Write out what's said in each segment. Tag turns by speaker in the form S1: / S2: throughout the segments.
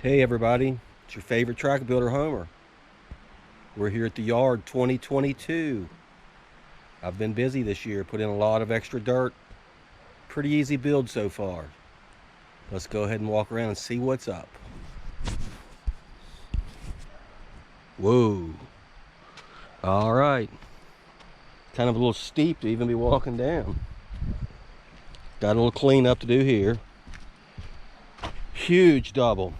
S1: Hey everybody, it's your favorite track builder, Homer. We're here at the yard 2022. I've been busy this year, put in a lot of extra dirt. Pretty easy build so far. Let's go ahead and walk around and see what's up. Whoa. All right. Kind of a little steep to even be walking down. Got a little cleanup to do here. Huge double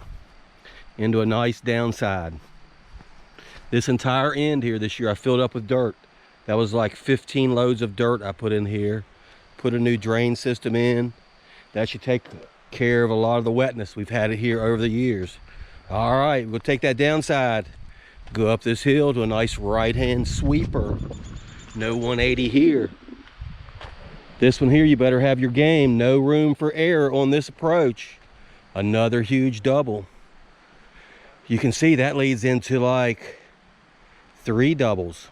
S1: into a nice downside. This entire end here this year I filled up with dirt. That was like 15 loads of dirt I put in here. Put a new drain system in. That should take care of a lot of the wetness we've had it here over the years. All right, we'll take that downside. Go up this hill to a nice right-hand sweeper. No 180 here. This one here, you better have your game. No room for error on this approach. Another huge double. You can see that leads into like 3 doubles.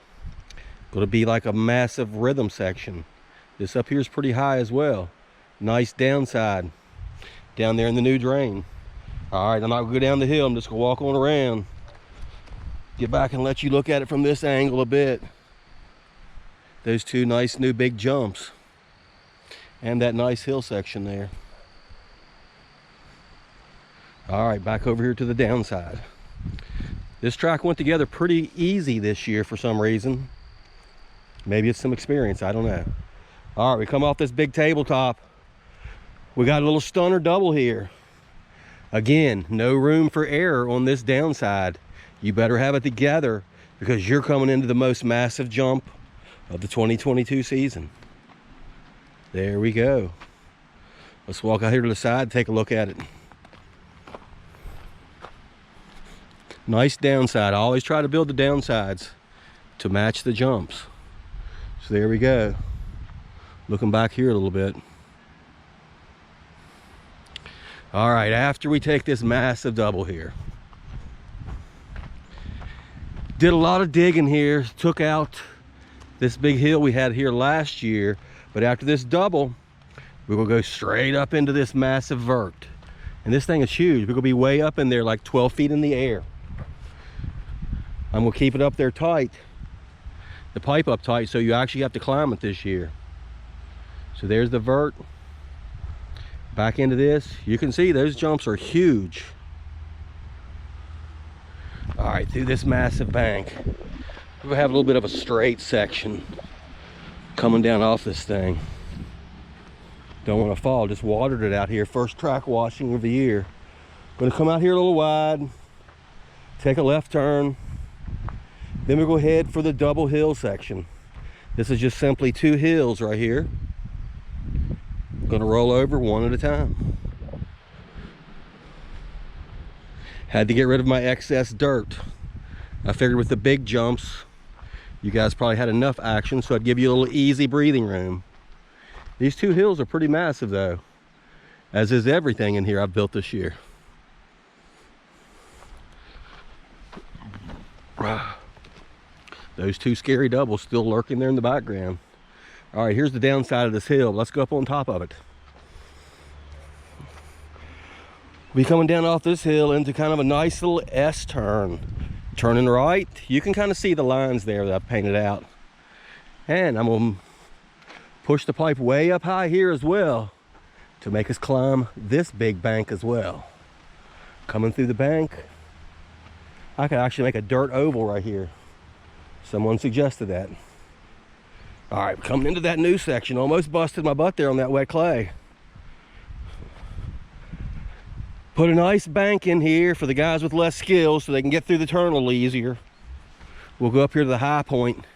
S1: Going to be like a massive rhythm section. This up here is pretty high as well. Nice downside down there in the new drain. All right, I'm not going to go down the hill. I'm just going to walk on around. Get back and let you look at it from this angle a bit. Those 2 nice new big jumps. And that nice hill section there. All right, back over here to the downside. This track went together pretty easy this year for some reason. Maybe it's some experience, I don't know. All right, we come off this big tabletop. We got a little stunner double here. Again, no room for error on this downside. You better have it together because you're coming into the most massive jump of the 2022 season. There we go. Let's walk out here to the side and take a look at it. Nice downside. I always try to build the downsides to match the jumps. So there we go. Looking back here a little bit. All right, after we take this massive double here. Did a lot of digging here. Took out this big hill we had here last year. But after this double, we will go straight up into this massive vert. And this thing is huge. We're gonna be way up in there, like 12 feet in the air. I'm gonna keep it up there tight, the pipe up tight, so you actually have to climb it this year. So there's the vert. Back into this. You can see those jumps are huge. All right, through this massive bank. We'll have a little bit of a straight section coming down off this thing. Don't want to fall, just watered it out here. First track washing of the year. Gonna come out here a little wide, take a left turn. Then we go ahead for the double hill section. This is just simply 2 hills right here. I'm gonna roll over one at a time. Had to get rid of my excess dirt. I figured with the big jumps, you guys probably had enough action, so I'd give you a little easy breathing room. These 2 hills are pretty massive though, as is everything in here I've built this year. Those 2 scary doubles still lurking there in the background. All right, here's the downside of this hill. Let's go up on top of it. We'll be coming down off this hill into kind of a nice little S turn. Turning right, you can kind of see the lines there that I've painted out. And I'm gonna push the pipe way up high here as well to make us climb this big bank as well. Coming through the bank, I could actually make a dirt oval right here. Someone suggested that. All right, coming into that new section. Almost busted my butt there on that wet clay. Put a nice bank in here for the guys with less skill so they can get through the turn a little easier. We'll go up here to the high point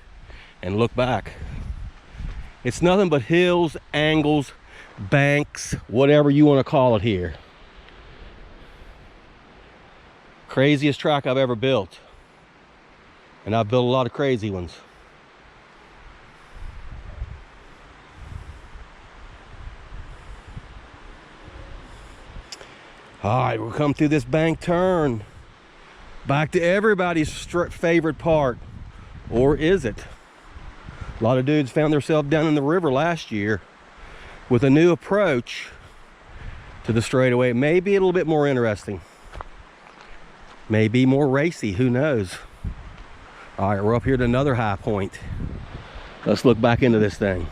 S1: and look back. It's nothing but hills, angles, banks, whatever you want to call it here. Craziest track I've ever built. And I've built a lot of crazy ones. All right, we'll come through this bank turn. Back to everybody's favorite part. Or is it? A lot of dudes found themselves down in the river last year with a new approach to the straightaway. It may be a little bit more interesting. May be more racy, who knows? All right, we're up here at another high point. Let's look back into this thing.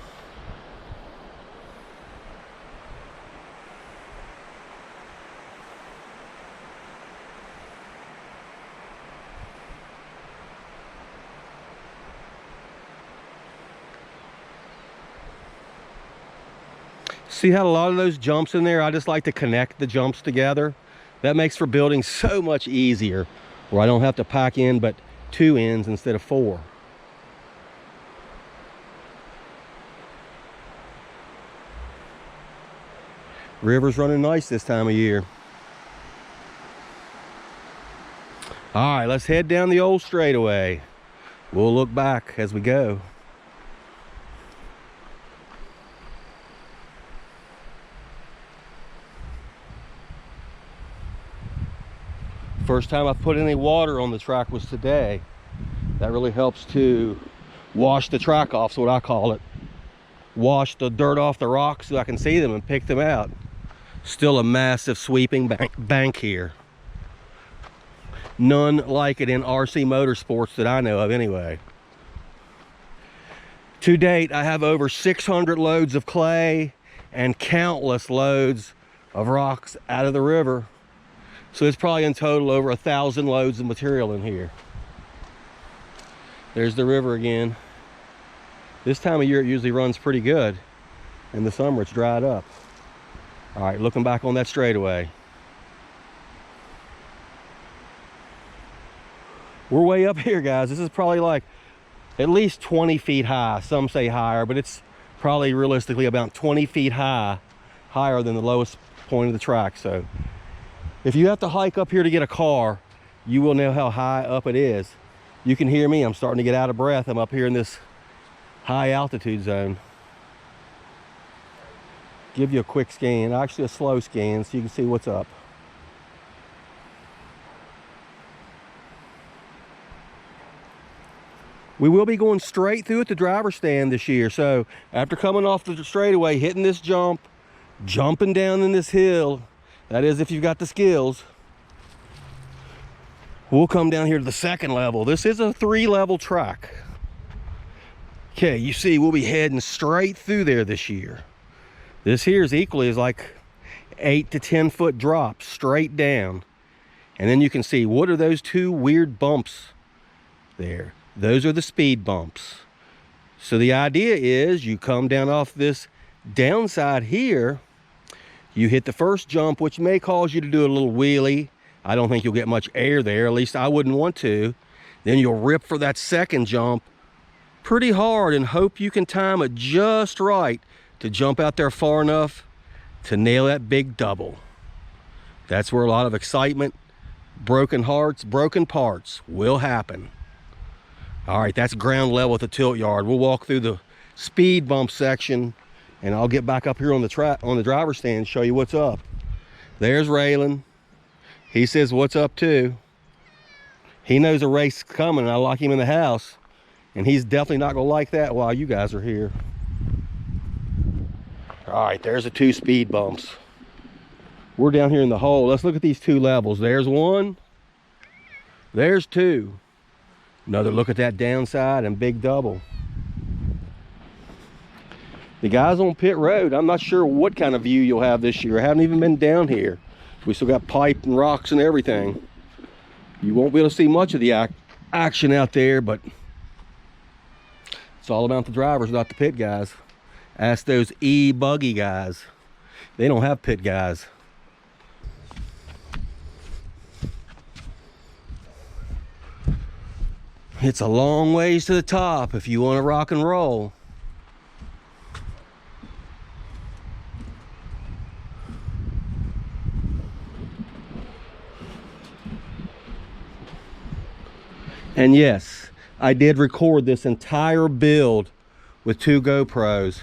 S1: See how a lot of those jumps in there, I just like to connect the jumps together. That makes for building so much easier, where I don't have to pack in but 2 ends instead of 4. River's running nice this time of year. All right, let's head down the old straightaway. We'll look back as we go. First time I put any water on the track was today. That really helps to wash the track off, is what I call it. Wash the dirt off the rocks so I can see them and pick them out. Still a massive sweeping bank here. None like it in RC Motorsports that I know of anyway. To date, I have over 600 loads of clay and countless loads of rocks out of the river. So it's probably in total over 1,000 loads of material in here. There's the river again. This time of year it usually runs pretty good. In the summer it's dried up. All right, looking back on that straightaway. We're way up here, guys. This is probably like at least 20 feet high. Some say higher, but it's probably realistically about 20 feet high, higher than the lowest point of the track. So if you have to hike up here to get a car, you will know how high up it is. You can hear me, I'm starting to get out of breath. I'm up here in this high altitude zone. Give you a quick scan, actually a slow scan, so you can see what's up. We will be going straight through at the driver's stand this year. So after coming off the straightaway, hitting this jump, jumping down in this hill, that is if you've got the skills, we'll come down here to the second level. This is a 3-level track. Okay, you see we'll be heading straight through there this year. This here is equally as like 8 to 10 foot drops straight down. And then you can see, what are those 2 weird bumps there? Those are the speed bumps. So the idea is you come down off this downside here, you hit the first jump, which may cause you to do a little wheelie. I don't think you'll get much air there, at least I wouldn't want to. Then you'll rip for that second jump pretty hard and hope you can time it just right to jump out there far enough to nail that big double. That's where a lot of excitement, broken hearts, broken parts will happen. All right, that's ground level at the Tiltyard. We'll walk through the speed bump section and I'll get back up here on the track, on the driver's stand, and show you what's up. There's Raylan. He says what's up too. He knows a race coming. I lock him in the house, and he's definitely not gonna like that while you guys are here. All right, there's the 2 speed bumps. We're down here in the hole. Let's look at these 2 levels. There's 1, there's 2. Another look at that downside and big double. The guys on pit road, I'm not sure what kind of view you'll have this year. I haven't even been down here. We still got pipe and rocks and everything. You won't be able to see much of the action out there, but it's all about the drivers, not the pit guys. Ask those e-buggy guys. They don't have pit guys. It's a long ways to the top if you want to rock and roll. And yes, I did record this entire build with 2 GoPros.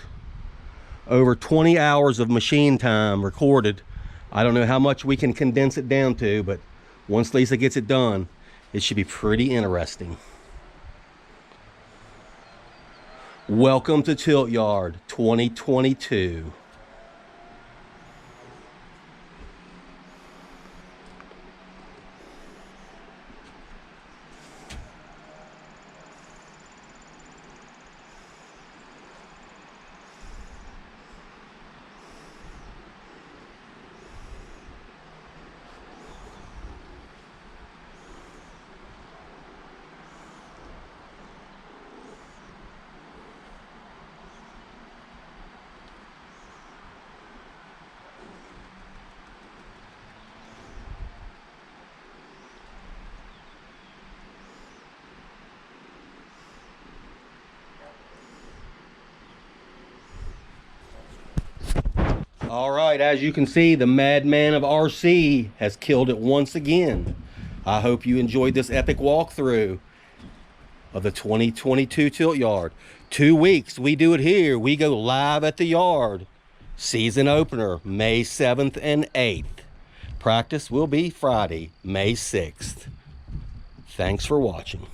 S1: Over 20 hours of machine time recorded. I don't know how much we can condense it down to, but once Lisa gets it done, it should be pretty interesting. Welcome to Tiltyard 2022. All right, as you can see, the madman of RC has killed it once again. I hope you enjoyed this epic walkthrough of the 2022 Tiltyard. 2 weeks, we do it here. We go live at the yard. Season opener, May 7th and 8th. Practice will be Friday, May 6th. Thanks for watching.